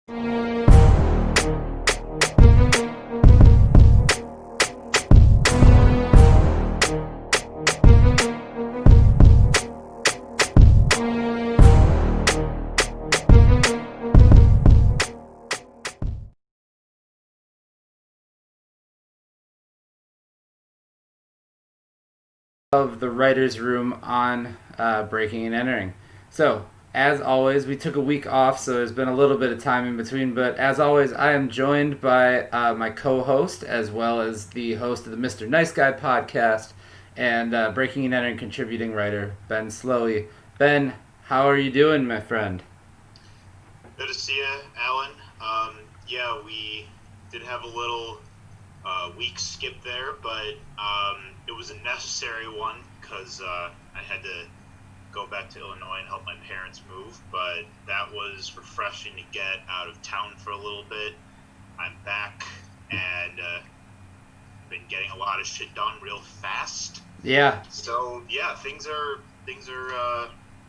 Of the writer's room on Breaking and Entering. So, as always, we took a week off, so there's been a little bit of time in between. But as always, I am joined by my co host, as well as the host of the Mr. Nice Guy podcast, and Breaking and Entering contributing writer, Ben Slowey. Ben, how are you doing, my friend? Good to see you, Alan. Yeah, we did have a little week skip there, but it was a necessary one because I had to go back to Illinois and help my parents move. But that was refreshing to get out of town for a little bit. I'm back and been getting a lot of shit done real fast. Yeah. So yeah, things are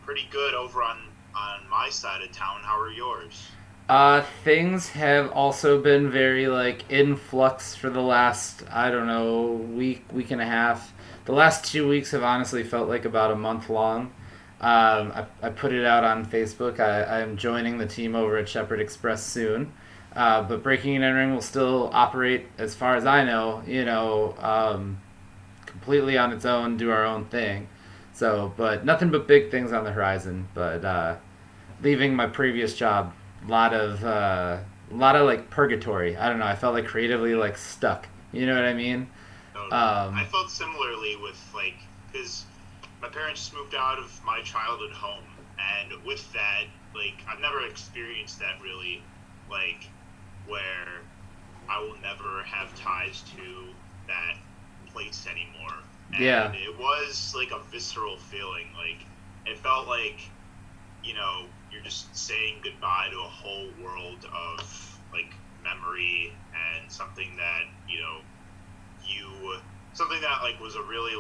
pretty good over on my side of town. How are yours? Things have also been very in flux for the last, I don't know, week and a half. The last 2 weeks have honestly felt like about a month long. I put it out on Facebook. I am joining the team over at Shepherd Express soon. But Breaking and Entering will still operate, as far as I know, completely on its own, do our own thing. So, but nothing but big things on the horizon. But leaving my previous job, a lot of purgatory. I don't know. I felt creatively stuck. You know what I mean? Totally. I Um, felt similarly with because my parents just moved out of my childhood home, and with that, I've never experienced that really, like where I will never have ties to that place anymore. yeah, And it was like a visceral feeling. It felt like you're just saying goodbye to a whole world of memory and something that you something that was a really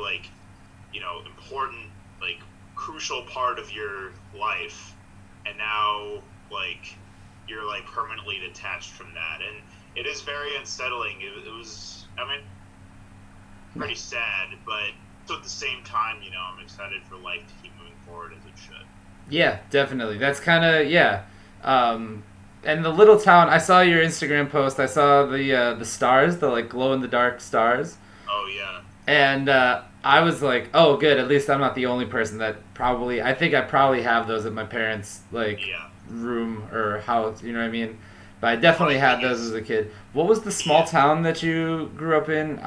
important crucial part of your life, and now you're permanently detached from that, and it is very unsettling. It was, I mean, pretty sad, but at the same time, I'm excited for life to keep moving forward as it should. yeah, definitely. That's kind of yeah. Um, and the little town. I saw your Instagram post. I saw the stars, the glow in the dark stars. Oh yeah. And I was like, oh, good. At least I'm not the only person that probably. I think I probably have those at my parents' Yeah. room or house. You know what I mean? But I The definitely funny had thing those as is, a kid. What was the small yeah, town that you grew up in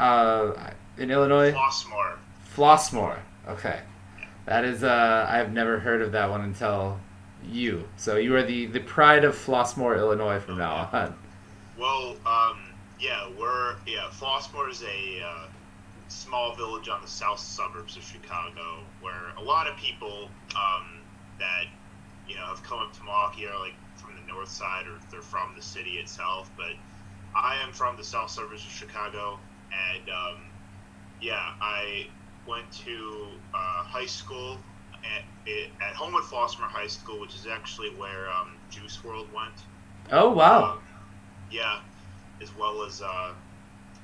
Illinois? Flossmore. Flossmoor. Flossmore. Okay, Yeah. that is. I have never heard of that one until you. So you are the pride of Flossmoor, Illinois, from Oh yeah. now on. Well, yeah, Flossmore is a small village on the south suburbs of Chicago, where a lot of people that have come up to Milwaukee are from the north side, or they're from the city itself. But I am from the south suburbs of Chicago, and yeah, I went to high school at Homewood Flossmoor High School, which is actually where Juice World went. Oh wow. Um, yeah, as well as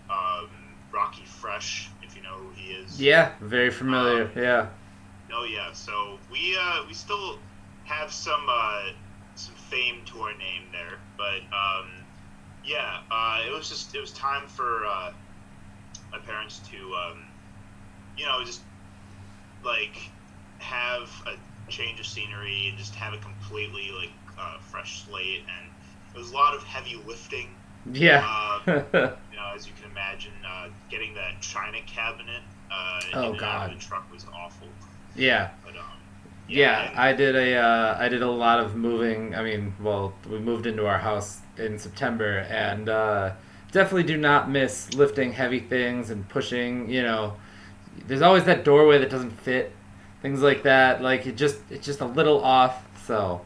um, Rocky Fresh, if you know who he is. Yeah, very Um, familiar. Yeah. oh yeah, so we still have some fame to our name there, but yeah, it was time for my parents to just like have a change of scenery and just have a completely fresh slate, and it was a lot of heavy lifting. Yeah. As you can imagine, getting that china cabinet in Oh and out of God. the truck was awful. Yeah. But yeah, Yeah, and I did a lot of moving. I mean, well, we moved into our house in September, and definitely do not miss lifting heavy things and pushing. There's always that doorway that doesn't fit, things like that. Like it's just a little off. So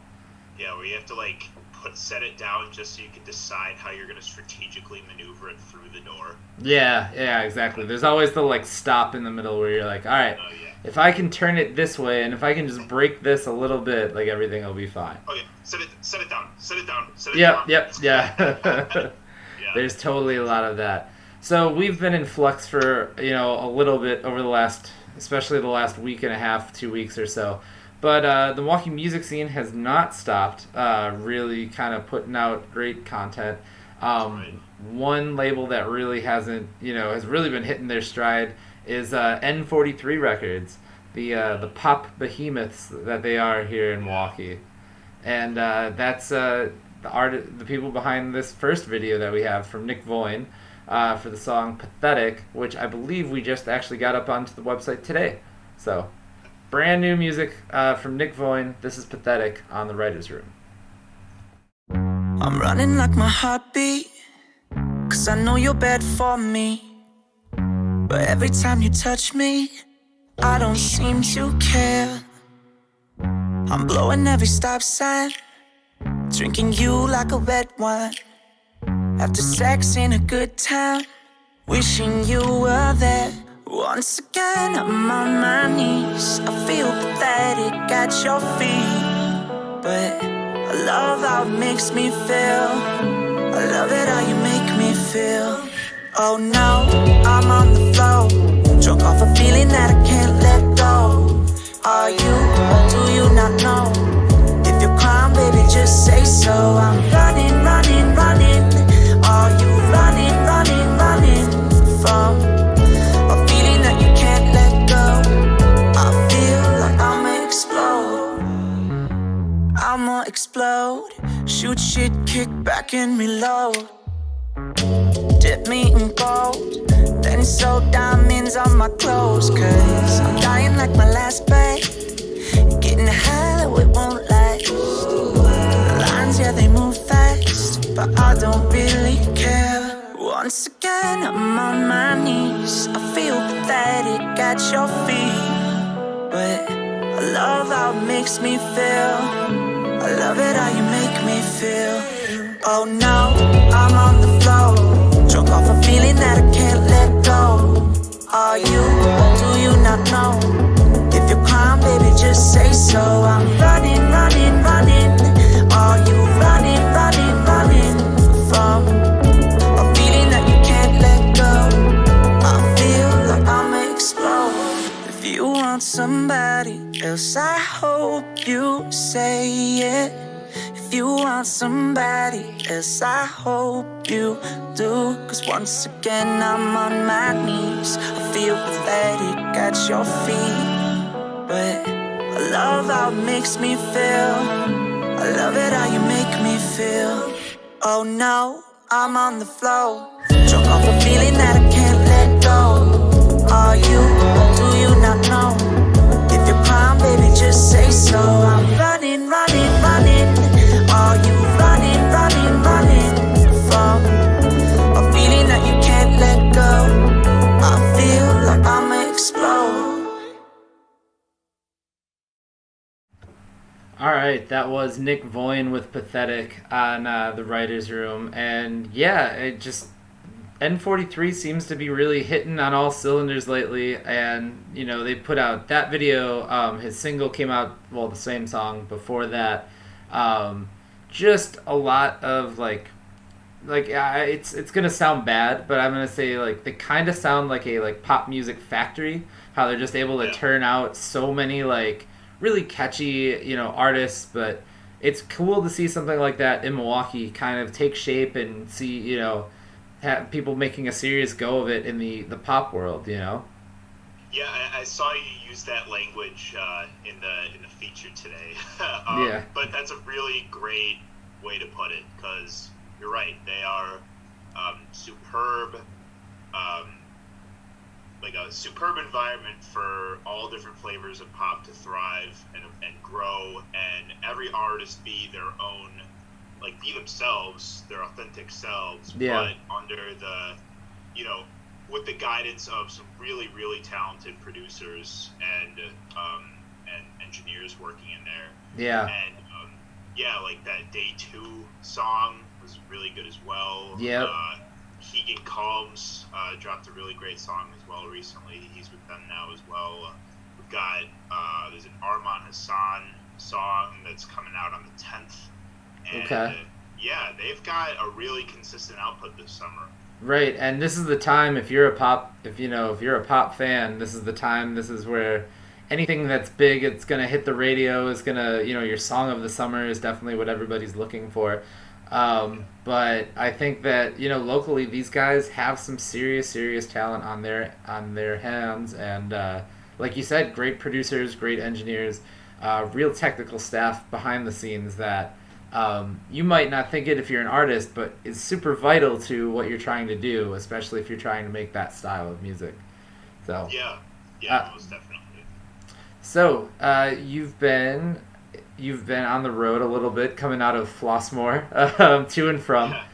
Yeah, where you have to like set it down just so you can decide how you're gonna strategically maneuver it through the door. Yeah, exactly. There's always the like stop in the middle where you're like, all right, Oh yeah. if I can turn it this way and if I can just break this a little bit, like everything will be fine. Okay, set it down, set it down, set it Yep, down. yep, yeah. Yeah. There's totally a lot of that. So we've been in flux for a little bit over the last, especially the last week and a half, 2 weeks or so. But the Milwaukee music scene has not stopped. Really, kind of putting out great content. Right. One label that really hasn't, has really been hitting their stride is N43 Records, the pop behemoths that they are here in Milwaukee, and that's the people behind this first video that we have from Nik Voyn for the song "Pathetic," which I believe we just actually got up onto the website today. So, brand new music from Nik Voyn. This is "Pathetic" on the Writers' Room. I'm running like my heartbeat, 'cause I know you're bad for me. But every time you touch me, I don't seem to care. I'm blowing every stop sign, drinking you like a red wine. After sex in a good time, wishing you were there. Once again, I'm on my knees. I feel pathetic at your feet, but I love how it makes me feel. I love it how you make me feel. Oh no, I'm on the floor, drunk off a feeling that I can't let go. Are you, or do you not know? If you're crying, baby, just say so. I'm running, running, running. Are you running, running, running from a feeling that you can't let go? I feel like I'ma explode. I'ma explode. Shoot shit, kick back and reload. Dip me in gold, then sew diamonds on my clothes. 'Cause I'm dying like my last breath, getting high, it won't last. The lines, yeah, they move fast, but I don't really care. Once again, I'm on my knees. I feel pathetic at your feet, but I love how it makes me feel. I love it how you make me feel. Oh no, I'm on the floor, drunk off a feeling that I can't let go. Are you, or do you not know? If you're crying, baby, just say so. I'm running, running, running. Are you running, running, running from a feeling that you can't let go? I feel like I'ma explode. If you want somebody else, I hope you say it. If you want somebody else, I hope you do. 'Cause once again, I'm on my knees. I feel pathetic at your feet, but I love how it makes me feel. I love it how you make me feel. Oh no, I'm on the floor, drunk off a feeling that I can't let go. Are you, or do you not know? If you're crying, baby, just say so. I'm running, running, running. Are you running, running, running from a feeling that you can't let go? I feel like I'ma explode. All right, that was Nik Voyn with "Pathetic" on the Writers' Room, and yeah, it just N43 seems to be really hitting on all cylinders lately, and they put out that video. His single came out, well, the same song before that. Just a lot of it's gonna sound bad, but I'm gonna say like they kind of sound like a pop music factory. How they're just able to turn out so many really catchy artists, but it's cool to see something like that in Milwaukee kind of take shape and see have people making a serious go of it in the pop world. Yeah, I saw you use that language in the feature today. Yeah. But that's a really great way to put it, because you're right. They are superb, like a superb environment for all different flavors of pop to thrive and grow, and every artist be their own, be themselves, their authentic selves, Yeah. but under the, with the guidance of some really, really talented producers and engineers working in there. Yeah. And yeah, like that Day 2 song was really good as well. Yep. Keegan Combs dropped a really great song as well recently. He's with them now as well. We've got, there's an Arman Hassan song that's coming out on the 10th. And, Okay. yeah, they've got a really consistent output this summer. Right, and this is the time if you're a pop, if you're a pop fan, this is the time. This is where anything that's big, it's gonna hit the radio. Is gonna, your song of the summer is definitely what everybody's looking for. But I think that locally these guys have some serious, serious talent on their hands, and like you said, great producers, great engineers, real technical staff behind the scenes that you might not think it if you're an artist, but it's super vital to what you're trying to do, especially if you're trying to make that style of music. So, Yeah, uh, most definitely. you've been on the road a little bit, coming out of Flossmoor, to and from. Yeah,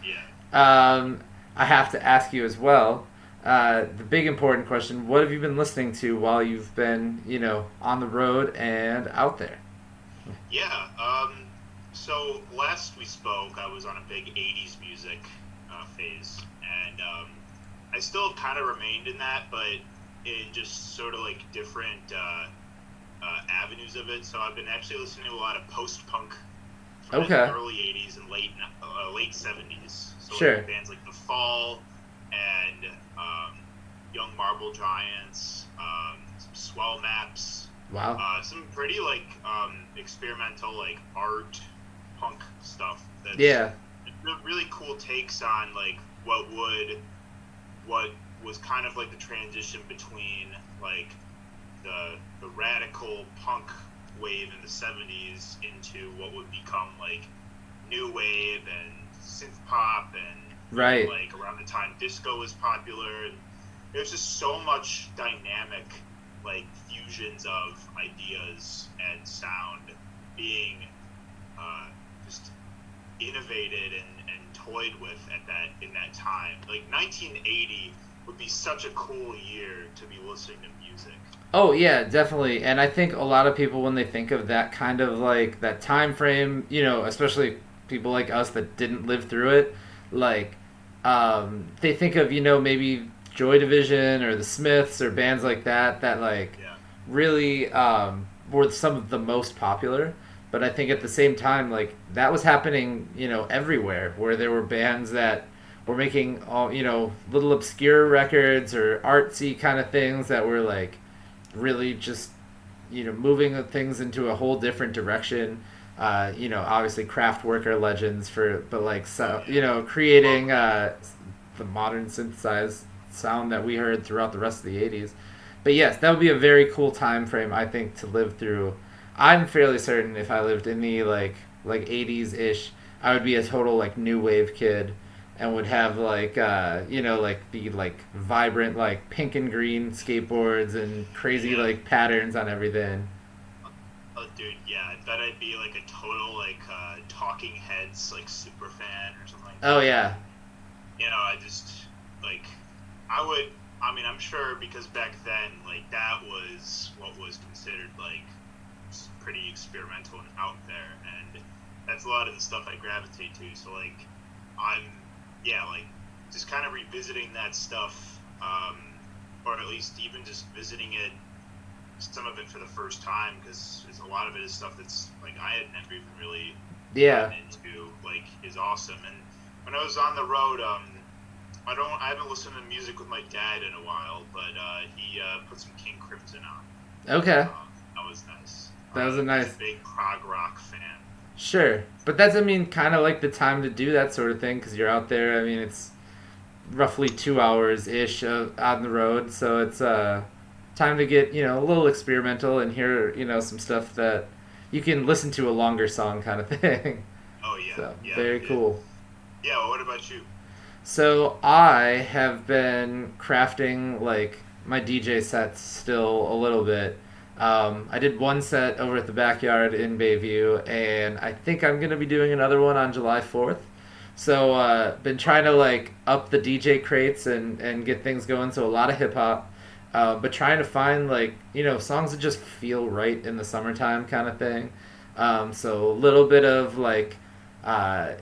yeah. I have to ask you as well. The big important question: what have you been listening to while you've been, on the road and out there? Yeah. So last we spoke, I was on a big '80s music phase, and I still kind of remained in that, but in just sort of like different avenues of it. So I've been actually listening to a lot of post-punk from Okay. the early '80s and late '70s. So Sure. like bands like The Fall and Young Marble Giants, some Swell Maps. Wow. Some pretty like experimental like art punk stuff that's Yeah. really cool takes on like what was kind of like the transition between like the radical punk wave in the 70s into what would become like new wave and synth pop, and Right. like around the time disco was popular, and there's just so much dynamic like fusions of ideas and sound being just innovated and toyed with in that time. Like 1980 would be such a cool year to be listening to music. Oh yeah, definitely. And I think a lot of people when they think of that kind of like that time frame, especially people like us that didn't live through it, like they think of, maybe Joy Division or the Smiths or bands like that like Yeah. really were some of the most popular. But I think at the same time, like that was happening, everywhere where there were bands that were making all, little obscure records or artsy kind of things that were like really just moving things into a whole different direction. Obviously Kraftwerk are legends for, but like so creating the modern synthesized sound that we heard throughout the rest of the '80s. But yes, that would be a very cool time frame I think to live through. I'm fairly certain if I lived in the like '80s ish, I would be a total like new wave kid and would have like like the like vibrant like pink and green skateboards and crazy Yeah. like patterns on everything. Oh, dude, yeah, I bet I'd be like a total like Talking Heads like super fan or something like Oh that. yeah. I just like I would. I mean, I'm sure because back then, like that was what was considered like pretty experimental and out there, and that's a lot of the stuff I gravitate to. So like, I'm like just kind of revisiting that stuff, or at least even just visiting it, some of it for the first time, because a lot of it is stuff that's like I had never even really Yeah. gotten into, like is awesome. And when I was on the road, I haven't listened to music with my dad in a while, but he put some King Crimson on. Okay. That was nice. That was a nice. He's a big prog rock fan. Sure. But that's, I mean, kind of like the time to do that sort of thing because you're out there. I mean, it's roughly 2 hours ish on the road, so it's time to get a little experimental and hear some stuff that you can listen to a longer song kind of thing. Oh yeah, So yeah, very yeah. cool. Yeah. Well, what about you? So I have been crafting like my DJ sets still a little bit. I did one set over at the backyard in Bayview, and I think I'm gonna be doing another one on July 4th. So been trying to like up the DJ crates and get things going. So a lot of hip hop, but trying to find like songs that just feel right in the summertime kind of thing. So a little bit of like not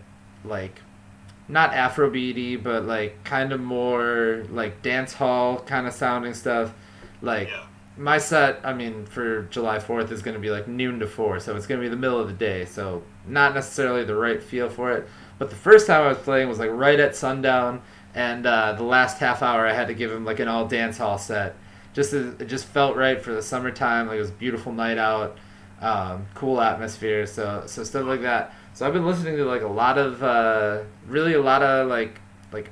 Afrobeaty, but like kind of more like dance hall kind of sounding stuff. Like Yeah. my set, I mean, for July 4th is going to be like noon to 4, so it's going to be the middle of the day, so not necessarily the right feel for it. But the first time I was playing was like right at sundown, and the last half hour I had to give him like an all dance hall set. It just felt right for the summertime. Like it was a beautiful night out, cool atmosphere, so stuff like that. So I've been listening to like a lot of like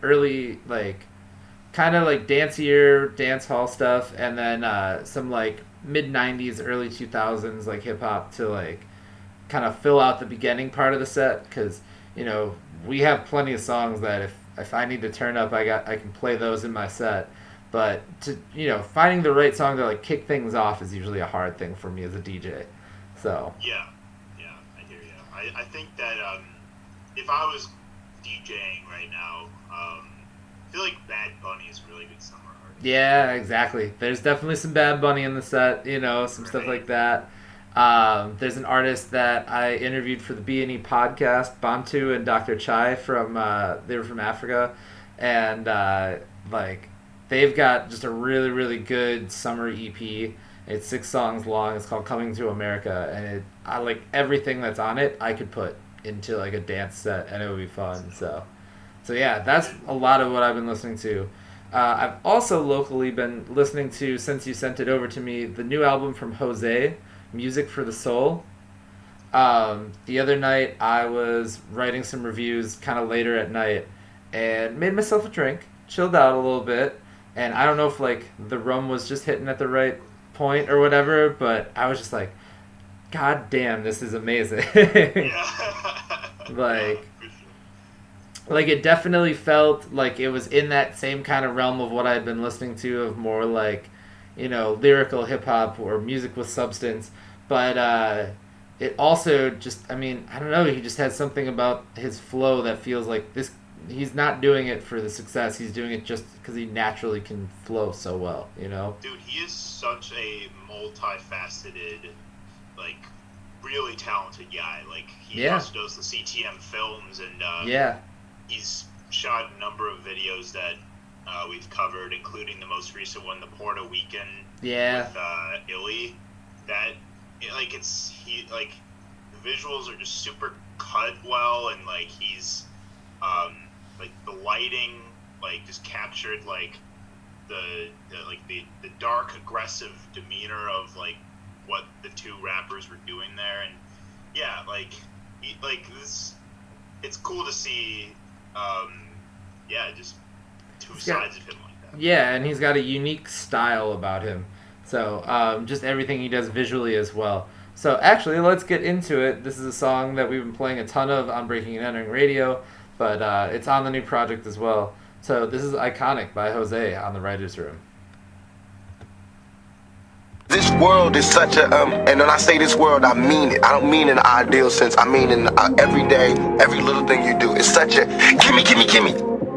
early like kind of like dancier dance hall stuff, and then some like mid 90s early 2000s like hip hop to like kind of fill out the beginning part of the set, because we have plenty of songs that if I need to turn up, I can play those in my set. But to finding the right song to like kick things off is usually a hard thing for me as a DJ. So Yeah, I hear you. I think that if I was DJing right now, I feel like Bad Bunny is a really good summer artist. yeah, exactly. There's definitely some Bad Bunny in the set, some stuff like that. There's an artist that I interviewed for the B&E podcast, Bantu and Dr. Chai they were from Africa, and like they've got just a really, really good summer EP. It's 6 songs long. It's called Coming to America, and I like everything that's on it. I could put into like a dance set, and it would be fun. So yeah, that's a lot of what I've been listening to. I've also locally been listening to, since you sent it over to me, the new album from Jose, Music for the Soul. The other night I was writing some reviews kind of later at night and made myself a drink, chilled out a little bit, and I don't know if like the rum was just hitting at the right point or whatever, but I was just like, God damn, this is amazing. Like it definitely felt like it was in that same kind of realm of what I had been listening to, of more like, lyrical hip hop or music with substance. But it also just, I don't know, he just has something about his flow that feels like this. He's not doing it for the success. He's doing it just because he naturally can flow so well, Dude, he is such a multifaceted, like, really talented guy. Like, he also does the CTM films, and he's shot a number of videos that we've covered, including the most recent one, the Porta Weekend with Illy. That, like, the visuals are just super cut well, and, like, he's, like, the lighting, like, just captured, like, the dark, aggressive demeanor of, like, what the two rappers were doing there. And yeah, this, it's cool to see just two sides of him like that. Yeah, and he's got a unique style about him, so just everything he does visually as well. So actually, let's get into it. This is a song that we've been playing a ton of on Breaking and Entering Radio, but it's on the new project as well. So this is Iconic by Jose on the Writers Room. This world is such a, and when I say this world, I mean it. I don't mean in the ideal sense. I mean in every day, every little thing you do. It's such a, gimme.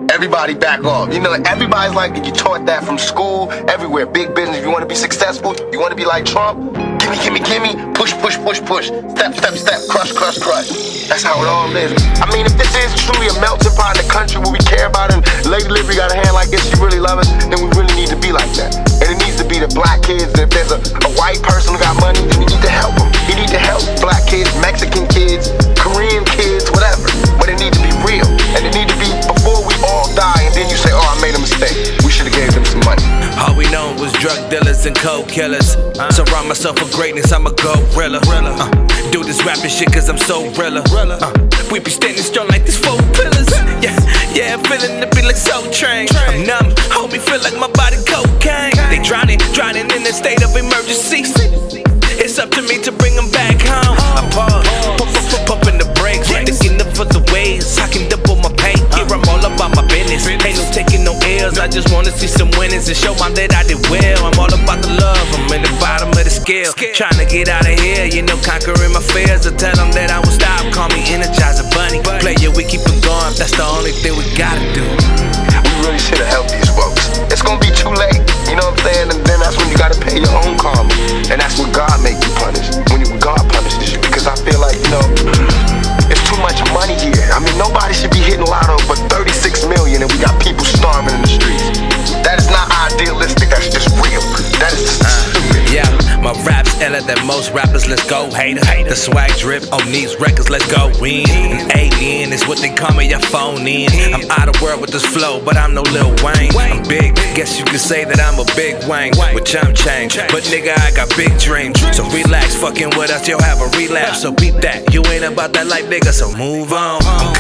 Everybody back off. Everybody's like, you taught that from school, everywhere. Big business. If you want to be successful, you want to be like Trump, gimme. Push. Step. Crush. That's how it all is. If this is truly a melting pot in the country where we care about it, and Lady Liberty got a hand like this, she really love us, then we really need to be like that. And it needs to be the black kids. If there's a white person who got money, then we need to help them. You need to help black kids, Mexican kids, Korean kids, whatever. But it needs to be real. And it needs to be before we all die, and then you say, oh, I made a mistake. We should have gave them some money. All we know was drug dealers and coke killers. Surround myself with greatness, I'm a gorilla. Do this rapping shit cause I'm so realer. We be standing strong like these 4 pillars. Yeah, feeling to be like Soul Train. I'm numb, hold me feel like my body cocaine. They drowning in a state of emergency. It's up to me to bring them back home. I pause, pumping the brakes, looking up for the ways I can double my pain. Here I'm all about my business, ain't no taking no L's. I just wanna see some winnings and show my that I did well. I'm all about the love, I'm in the bottom of the scale. Trying to get out of here, conquering my fears. I tell them that I will stop, call me Energizer Bunny. Player, we keep it going, that's the only thing we gotta do. We really should have helped these folks. It's gonna be too late, you know what I'm saying? And then that's when you gotta pay your own karma. And that's when God make you punish, when God punishes you. Because I feel like drip on these records, let's go in. An alien is what they call me, I phone in. I'm out of world with this flow, but I'm no Lil Wayne. I'm big, guess you could say that I'm a big Wayne with chump change. But nigga, I got big dreams, so relax. Fucking with us, you'll have a relapse. So beat that, you ain't about that life, nigga, so move on. I'm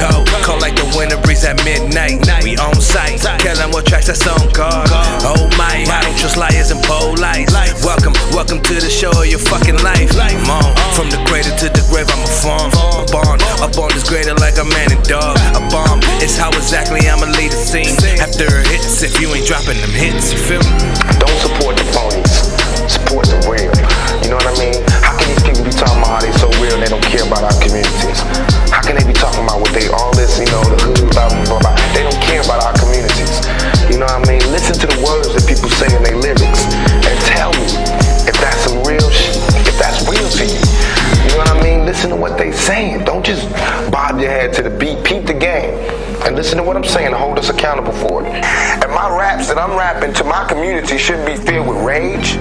cold like the winter breeze at midnight. We on site, tell them what tracks that's on guard. Oh my, I don't trust liars and polites. Welcome to the show of your fucking life. I'm on, from the cradle to the grave, I'm a farm. I'm born, up on this grader like a man and dog. A bomb, it's how exactly I'ma lead a scene. After hits, if you ain't dropping them hits, you feel me? Don't support the phonies. Support the real. You know what I mean? How can these people be talking about how they so real and they don't care about our communities? How can they be talking about what they all this, you know, the hood, blah, blah, blah, blah. They don't care about our communities. You know what I mean? Listen to the words that people say in their lyrics and tell me if that's some real shit, if that's real to you. You know what I mean? Listen to what they saying. Don't just bob your head to the beat. Peep the game. And listen to what I'm saying and hold us accountable for it. And my raps that I'm rapping to my community shouldn't be filled with rage.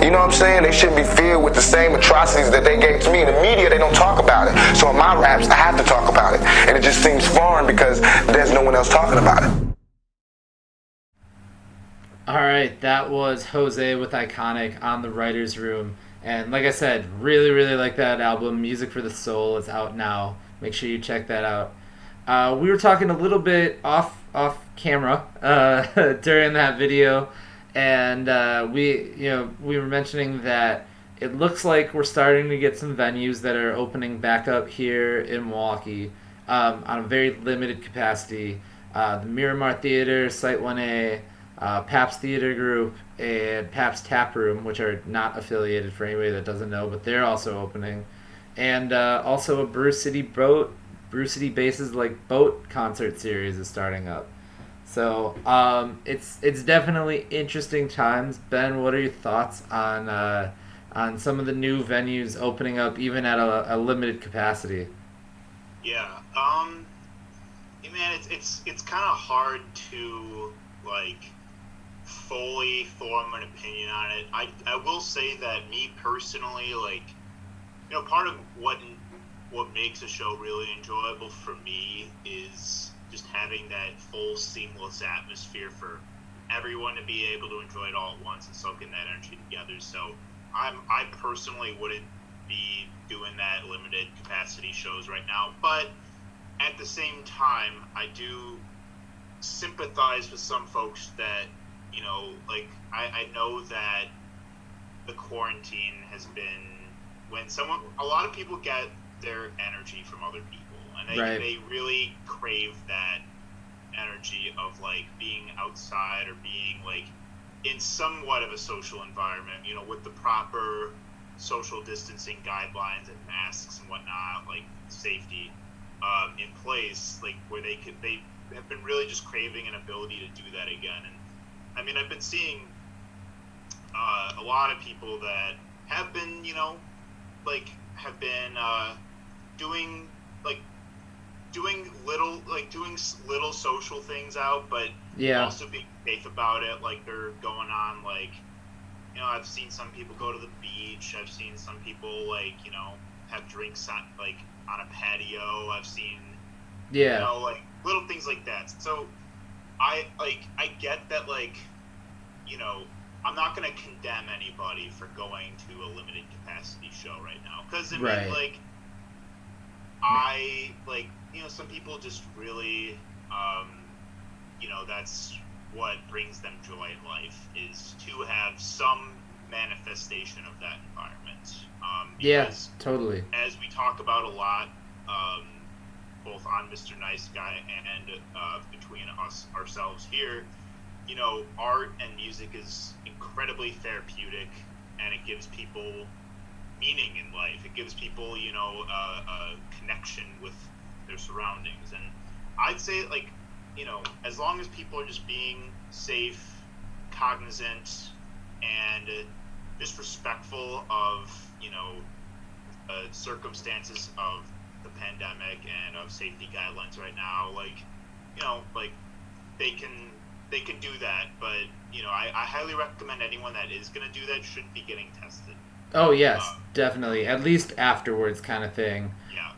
You know what I'm saying? They shouldn't be filled with the same atrocities that they gave to me. In the media, they don't talk about it. So in my raps, I have to talk about it. And it just seems foreign because there's no one else talking about it. All right, that was Jose with Iconic on the Writer's Room. And like I said, really, really like that album. Music for the Soul is out now. Make sure you check that out. We were talking a little bit off camera during that video, and we were mentioning that it looks like we're starting to get some venues that are opening back up here in Milwaukee on a very limited capacity. The Miramar Theater, Site 1A, Pabst Theater Group, and Pabst Tap Room, which are not affiliated for anybody that doesn't know, but they're also opening. And also a Brew City Bases like boat concert series is starting up. So it's definitely interesting times. Ben, what are your thoughts on some of the new venues opening up even at a limited capacity? Yeah, man, it's kind of hard to like fully form an opinion on it. I will say that me personally, like, you know, part of what makes a show really enjoyable for me is just having that full seamless atmosphere for everyone to be able to enjoy it all at once and soak in that energy together. So I personally wouldn't be doing that limited capacity shows right now, but at the same time, I do sympathize with some folks that, you know, like I know that the quarantine has been when a lot of people get their energy from other people, and they really crave that energy of like being outside or being like in somewhat of a social environment, you know, with the proper social distancing guidelines and masks and whatnot, like safety in place, like where they have been really just craving an ability to do that again. And I mean, I've been seeing a lot of people that have been, you know, like have been doing little social things out, but also being safe about it. Like they're going on, like, you know, I've seen some people go to the beach. I've seen some people, like, you know, have drinks on a patio. I've seen, you know, like little things like that. So I get that, like, you know, I'm not going to condemn anybody for going to a limited capacity show right now. Because, I mean, like, you know, some people just really, you know, that's what brings them joy in life, is to have some manifestation of that environment. Yes, totally. As we talk about a lot, both on Mr. Nice Guy and between ourselves here, you know, art and music is incredibly therapeutic, and it gives people meaning in life. It gives people, you know, a connection with their surroundings. And I'd say, like, you know, as long as people are just being safe, cognizant, and just respectful of, you know, circumstances of the pandemic and of safety guidelines right now, like, you know, like they can do that. But, you know, I highly recommend anyone that is going to do that should be getting tested. Oh yes, Uh, definitely. At least afterwards, kind of thing. yeah,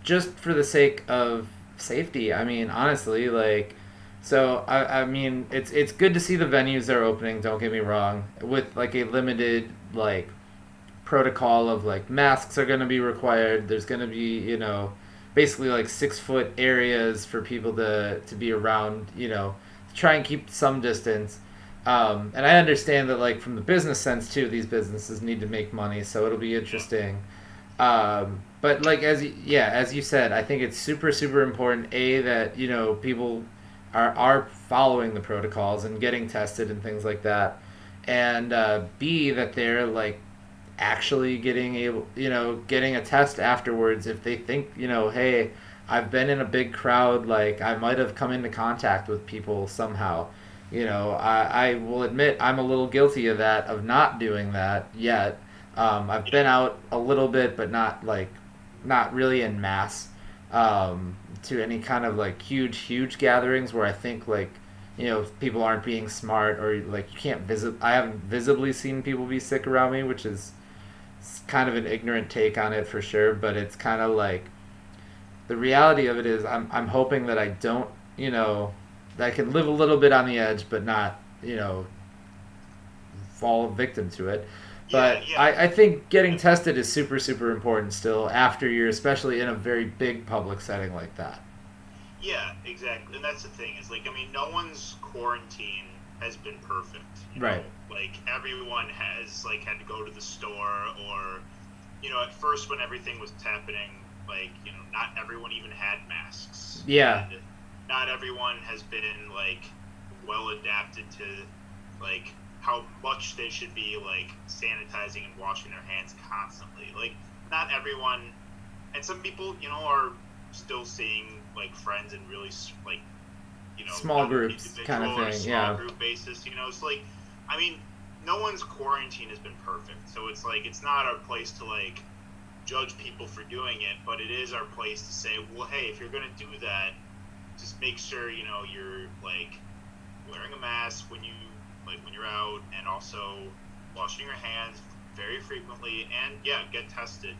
Just for the sake of safety. I mean, honestly, like, so I mean, it's good to see the venues are opening. Don't get me wrong. With like a limited like protocol of like masks are going to be required. There's going to be basically like 6 foot areas for people to be around. Try and keep some distance. And I understand that like from the business sense too, these businesses need to make money, so it'll be yeah, interesting. But like as you said, I think it's super super important that people are following the protocols and getting tested and things like that, and B, that they're like actually getting a test afterwards if they think hey, I've been in a big crowd, like I might have come into contact with people somehow. I will admit I'm a little guilty of that, of not doing that yet. I've yeah, been out a little bit, but not really in mass, to any kind of like huge gatherings where I think like people aren't being smart, or like you can't visit. I haven't visibly seen people be sick around me, which is kind of an ignorant take on it for sure. But it's kind of like the reality of it is I'm hoping that I don't that I can live a little bit on the edge, but not fall victim to it. yeah, But yeah. I think getting tested is super, super important still after you're, especially in a very big public setting like that. Yeah, exactly. And that's the thing is like I mean, no one's quarantine has been perfect. Right. Like everyone has like had to go to the store or at first when everything was happening, like not everyone even had masks, Yeah. and not everyone has been like well adapted to like how much they should be like sanitizing and washing their hands constantly. Like not everyone, and some people are still seeing like friends in really like Small groups kind of individual or thing. small Yeah. group basis. It's like I mean no one's quarantine has been perfect, so it's like it's not our place to like judge people for doing it, but it is our place to say, well, hey, if you're gonna do that, just make sure you're like wearing a mask when you're out, and also washing your hands very frequently, and yeah, get tested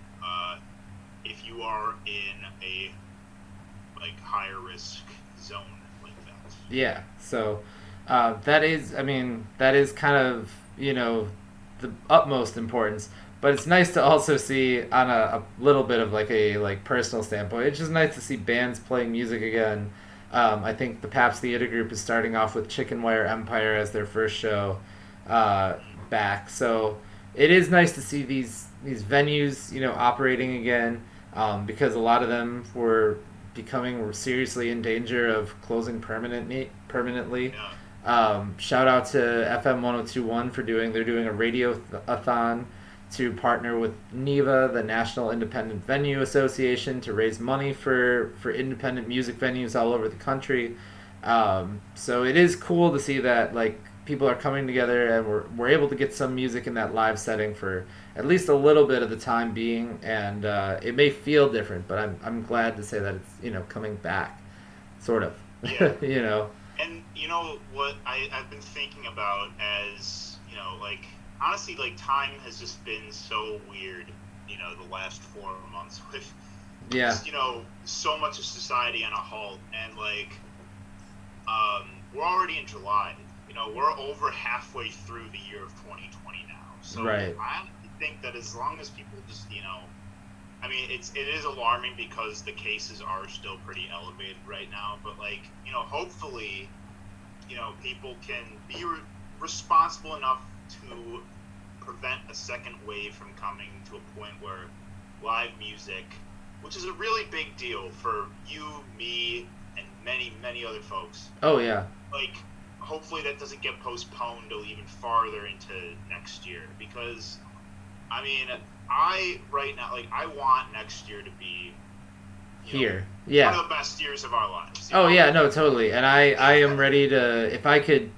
if you are in a like higher risk zone like that. Yeah. So that is, I mean, that is kind of the utmost importance. But it's nice to also see on a little bit of like a like personal standpoint. It's just nice to see bands playing music again. I think the Paps Theater Group is starting off with Chicken Wire Empire as their first show uh, back. So it is nice to see these venues operating again, because a lot of them were becoming seriously in danger of closing permanently. Yeah, Shout out to FM 1021 for they're doing a radio-a-thon to partner with NEVA, the National Independent Venue Association, to raise money for independent music venues all over the country. So it is cool to see that like people are coming together, and we're able to get some music in that live setting for at least a little bit of the time being, and it may feel different, but I'm glad to say that it's coming back, sort of. yeah. you know. And what I've been thinking about as like honestly, like time has just been so weird the last 4 months with Yeah. just so much of society on a halt, and like we're already in July. We're over halfway through the year of 2020 now, so Right. I think that as long as people just I mean, it is alarming because the cases are still pretty elevated right now. But like, hopefully, people can be responsible enough to prevent a second wave from coming to a point where live music, which is a really big deal for you, me, and many other folks, Oh yeah. like hopefully that doesn't get postponed till even farther into next year, because I mean, I right now, like, I want next year to be Here. one Yeah. of the best years of our lives. Oh yeah, no, totally. And I am ready to, if I could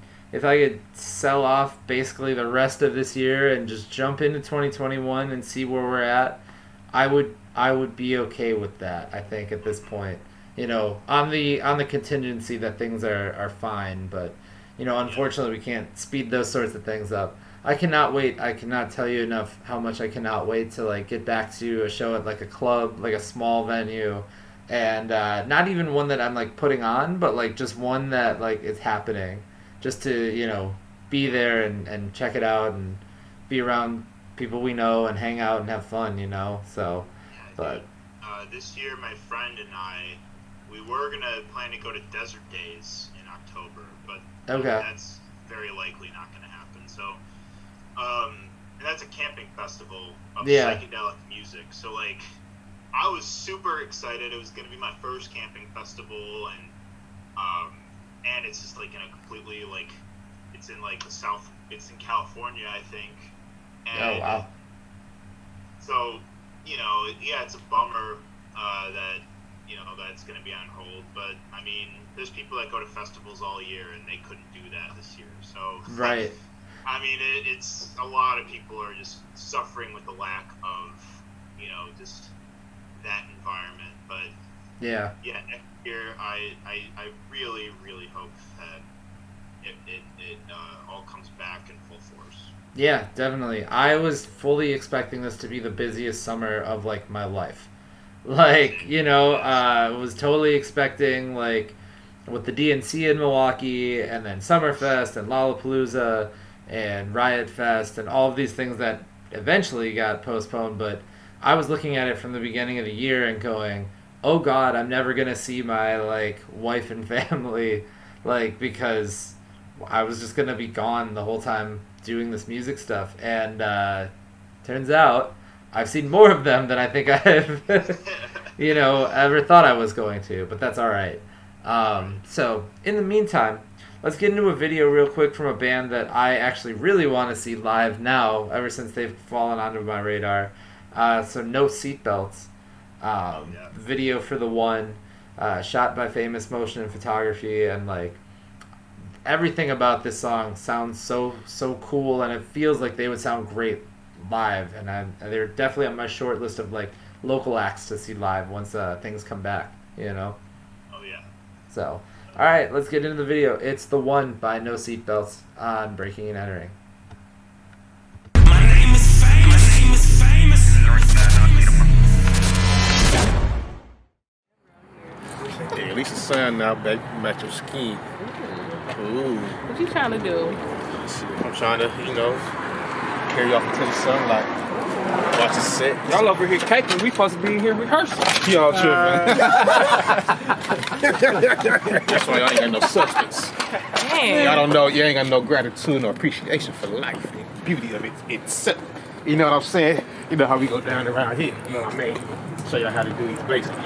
sell off basically the rest of this year and just jump into 2021 and see where we're at, I would be okay with that, I think at this point. On the contingency that things are fine, but unfortunately we can't speed those sorts of things up. I cannot wait. I cannot tell you enough how much I cannot wait to like get back to a show at like a club, like a small venue, and not even one that I'm like putting on, but like just one that like is happening, just to be there and check it out and be around people we know and hang out and have fun, So, but this year, my friend and I, we were gonna plan to go to Desert Days in October, but that's very likely not gonna happen. So, and that's a camping festival of psychedelic music. So, like, I was super excited. It was gonna be my first camping festival, and it's just like in a completely like, it's in like the South. It's in California, I think. And oh wow. So, it's a bummer that that's going to be on hold. But I mean, there's people that go to festivals all year and they couldn't do that this year. So right. I mean, it's a lot of people are just suffering with the lack of just that environment. But yeah, next year I really really hope that it all comes back in full force. Yeah, definitely. I was fully expecting this to be the busiest summer of like my life. Like, was totally expecting like with the DNC in Milwaukee and then Summerfest and Lollapalooza and Riot Fest and all of these things that eventually got postponed, but I was looking at it from the beginning of the year and going, "Oh God, I'm never gonna see my like wife and family," like because I was just gonna be gone the whole time doing this music stuff, and turns out I've seen more of them than I think I've ever thought I was going to, but that's all right. So in the meantime, let's get into a video real quick from a band that I actually really want to see live now, ever since they've fallen onto my radar. So No Seatbelts, video for the one, shot by Famous Motion and Photography, and like everything about this song sounds so cool, and it feels like they would sound great live, and they're definitely on my short list of like local acts to see live once things come back, Oh yeah. So, all right, let's get into the video. It's The One by No Seatbelts on Breaking and Entering. My name is famous. Yeah, at least the sun now match your skin. Ooh. What you trying to do? I'm trying to, carry off into the sunlight. Watch it set. Y'all over here caking. We supposed to be in here rehearsing. Y'all tripping. That's why y'all ain't got no substance. Damn. Y'all don't know, you ain't got no gratitude or appreciation for life. The beauty of it itself. You know what I'm saying? You know how we go down around here. You know what I mean? Show y'all how to do these basics.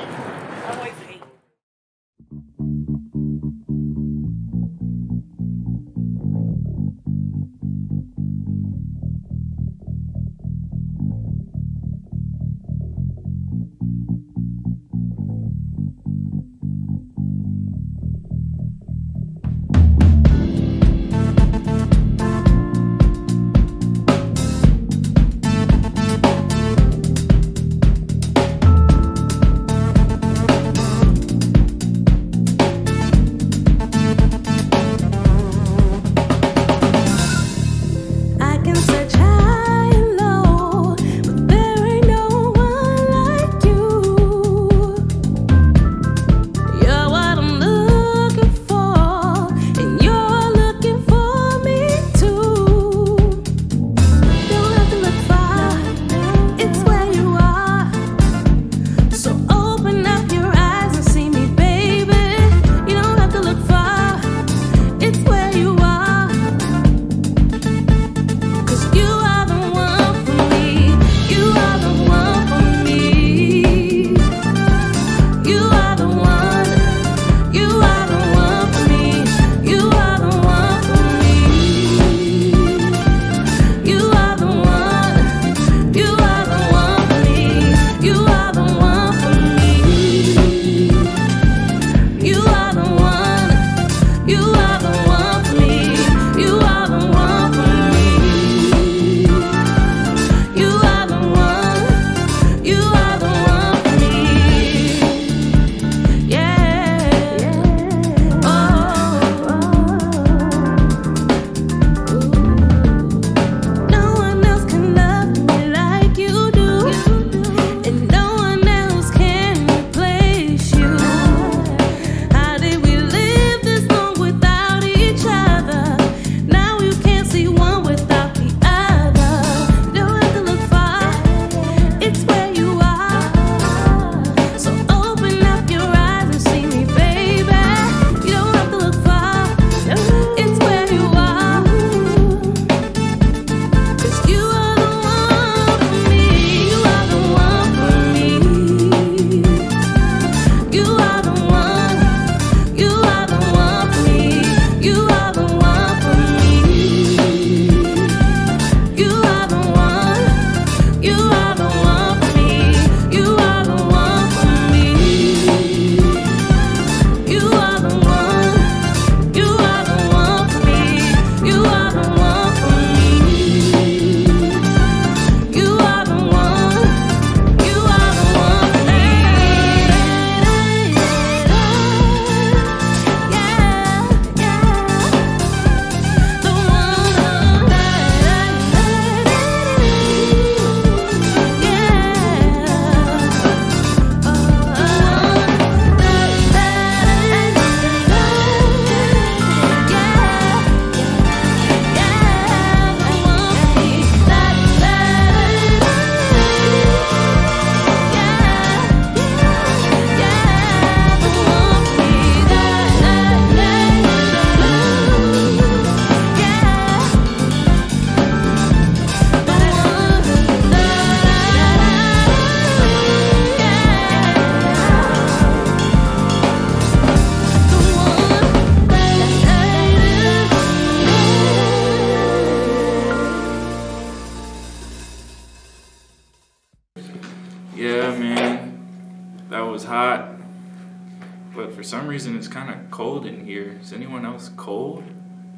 For some reason, it's kind of cold in here. Is anyone else cold?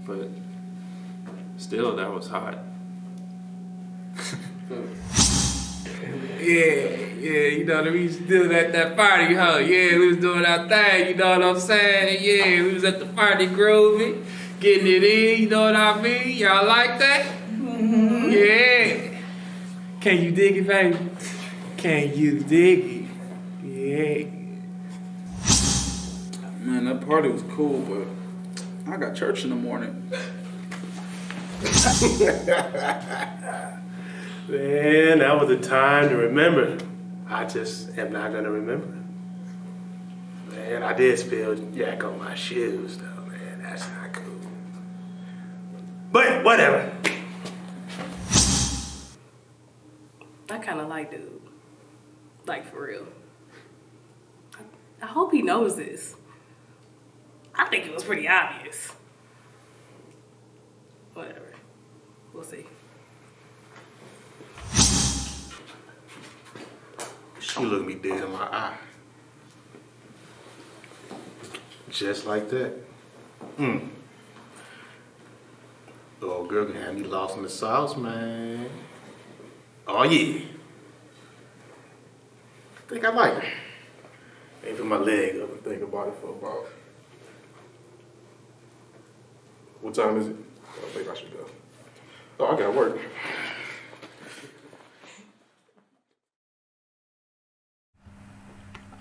But still, that was hot. Yeah, you know, we was still at that party, huh? Yeah, we was doing our thing, you know what I'm saying? Yeah, we was at the party grooving, getting it in, you know what I mean? Y'all like that? Mm-hmm. Yeah. Can you dig it, baby? Can you dig it? Yeah. Man, that party was cool, but I got church in the morning. Man, that was a time to remember. I just am not gonna remember. Man, I did spill yak on my shoes though, man. That's not cool. But whatever. I kind of like dude. Like, for real. I hope he knows this. I think it was pretty obvious. Whatever. We'll see. She looked me dead in my eye. Just like that. The old girl can have me lost in the sauce, man. Oh yeah. I think I like her. Ain't put my leg up and think about it for about. What time is it? I think I should go. Oh, I gotta work.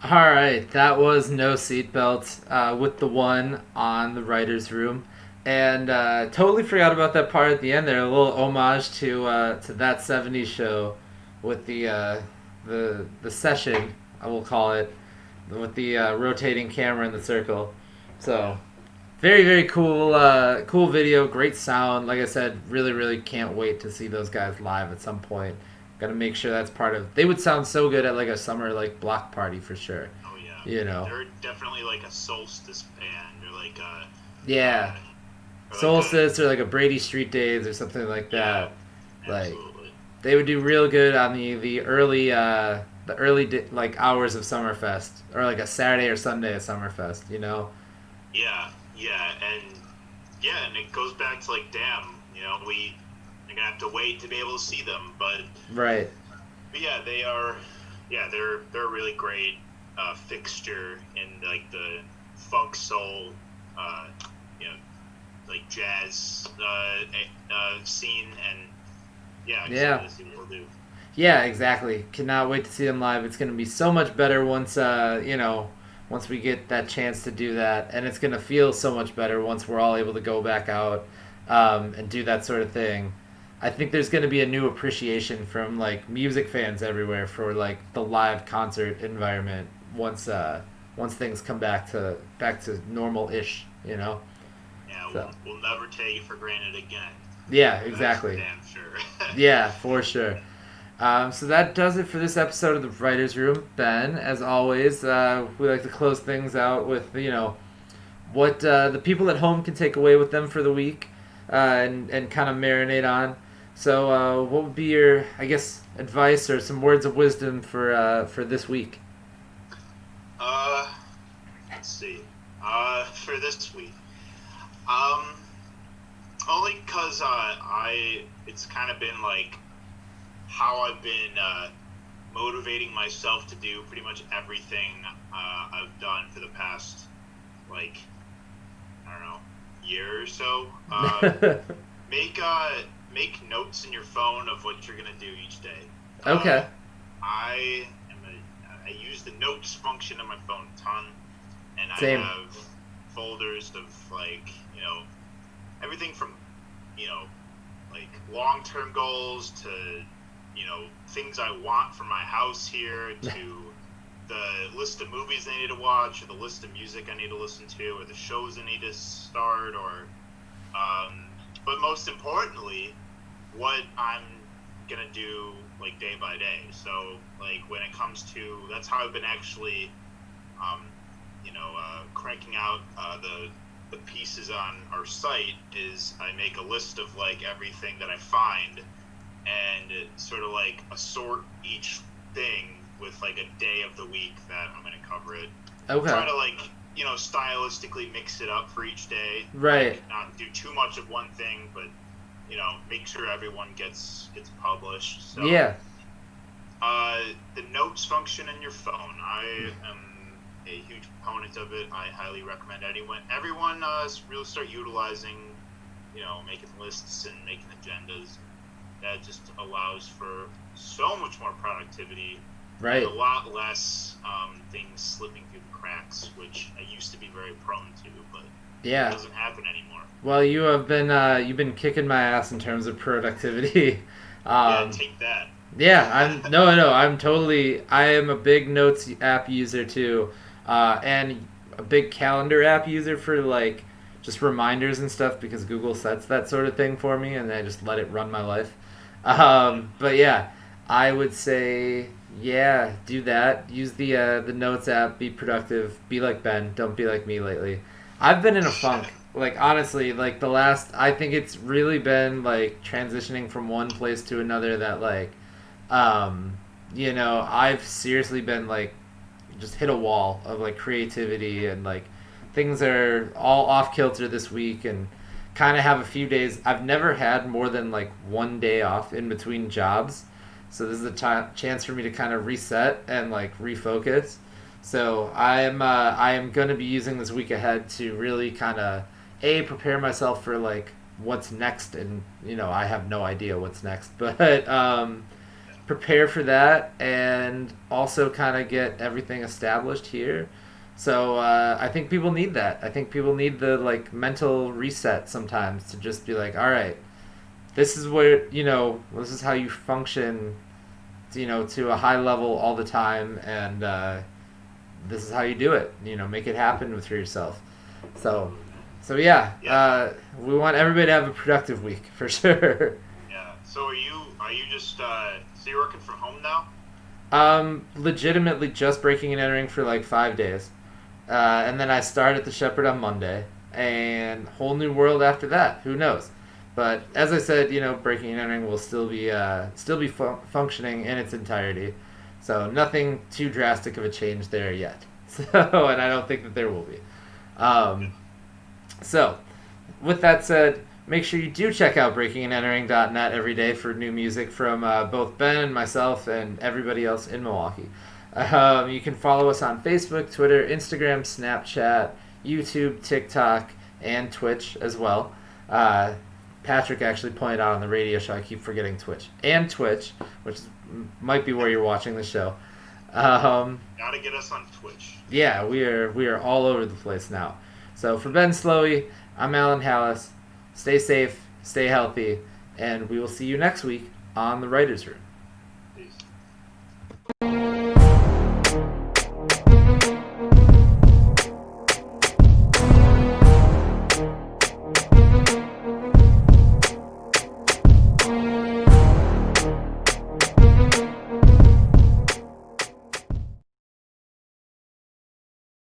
All right, that was No Seatbelts with the one on the writer's room. And totally forgot about that part at the end there. A little homage to That 70s Show with the session, I will call it, with the rotating camera in the circle. So, very, very cool cool video, great sound. Like I said, really, really can't wait to see those guys live at some point. Got to make sure that's part of. They would sound so good at like a summer like block party for sure. Oh yeah. You know. They're definitely like a solstice band. They're like yeah. Solstice or like a Brady Street Days or something like that. Yeah, like absolutely. they would do real good on the early like hours of Summerfest or like a Saturday or Sunday at Summerfest. You know. Yeah, and it goes back to like, damn, you know, we're gonna have to wait to be able to see them, but right. But yeah, they're a really great fixture in like the funk soul, you know, like jazz scene, and excited to see what they'll do. Yeah, exactly. Cannot wait to see them live. It's gonna be so much better once once we get that chance to do that, and it's gonna feel so much better once we're all able to go back out and do that sort of thing. I think there's going to be a new appreciation from like music fans everywhere for like the live concert environment once things come back to normal-ish, you know. Yeah, so. we'll never take it for granted again. Yeah, exactly. That's for damn sure. Yeah, for sure. So that does it for this episode of the Writers' Room. Ben, as always, we like to close things out with what the people at home can take away with them for the week and kind of marinate on. So, what would be your, I guess, advice or some words of wisdom for this week? Let's see. For this week, only because it's kind of been like how I've been motivating myself to do pretty much everything I've done for the past, like, I don't know, year or so. Make notes in your phone of what you're gonna do each day. Okay. I use the notes function on my phone a ton, and Same. I have folders of like everything from like long-term goals to things I want for my house here to the list of movies I need to watch or the list of music I need to listen to or the shows I need to start or but most importantly, what I'm gonna do like day by day. So like when it comes to that's how I've been actually cranking out the pieces on our site is I make a list of like everything that I find and sort of like assort each thing with like a day of the week that I'm gonna cover it. Okay. Try to like stylistically mix it up for each day. Right. Like, not do too much of one thing, but make sure everyone gets published. So, yeah. The notes function in your phone. I am a huge proponent of it. I highly recommend everyone really start utilizing, making lists and making agendas. That just allows for so much more productivity. Right. And a lot less things slipping through the cracks, which I used to be very prone to, but yeah. it doesn't happen anymore. Well, you've been kicking my ass in terms of productivity. Yeah, take that. Yeah, I am a big Notes app user too, and a big calendar app user for like just reminders and stuff because Google sets that sort of thing for me and I just let it run my life. But yeah, I would say do that. Use the Notes app. Be productive. Be like Ben. Don't be like me lately. I've been in a funk. Like honestly, like I think it's really been like transitioning from one place to another that like. I've seriously been like just hit a wall of like creativity and like things are all off kilter this week and kind of have a few days. I've never had more than like one day off in between jobs. So this is a chance for me to kind of reset and like refocus. So I am going to be using this week ahead to really kind of prepare myself for like what's next. And, I have no idea what's next, but, prepare for that and also kind of get everything established here. So I think people need that. I think people need the like mental reset sometimes to just be like, all right, this is where this is how you function, to a high level all the time, and this is how you do it. Make it happen for yourself. So yeah. We want everybody to have a productive week for sure. Yeah. So are you just so you're working from home now? Legitimately just breaking and entering for like 5 days. And then I start at the Shepherd on Monday, and whole new world after that. Who knows? But as I said, breaking and entering will still be functioning in its entirety. So nothing too drastic of a change there yet. So, and I don't think that there will be. So, with that said, make sure you do check out breakingandentering.net every day for new music from both Ben and myself and everybody else in Milwaukee. You can follow us on Facebook, Twitter, Instagram, Snapchat, YouTube, TikTok, and Twitch as well. Patrick actually pointed out on the radio show, I keep forgetting Twitch. And Twitch, which might be where you're watching the show. Gotta get us on Twitch. Yeah, we are all over the place now. So for Ben Slowey, I'm Alan Halas. Stay safe, stay healthy, and we will see you next week on The Writer's Room. Peace.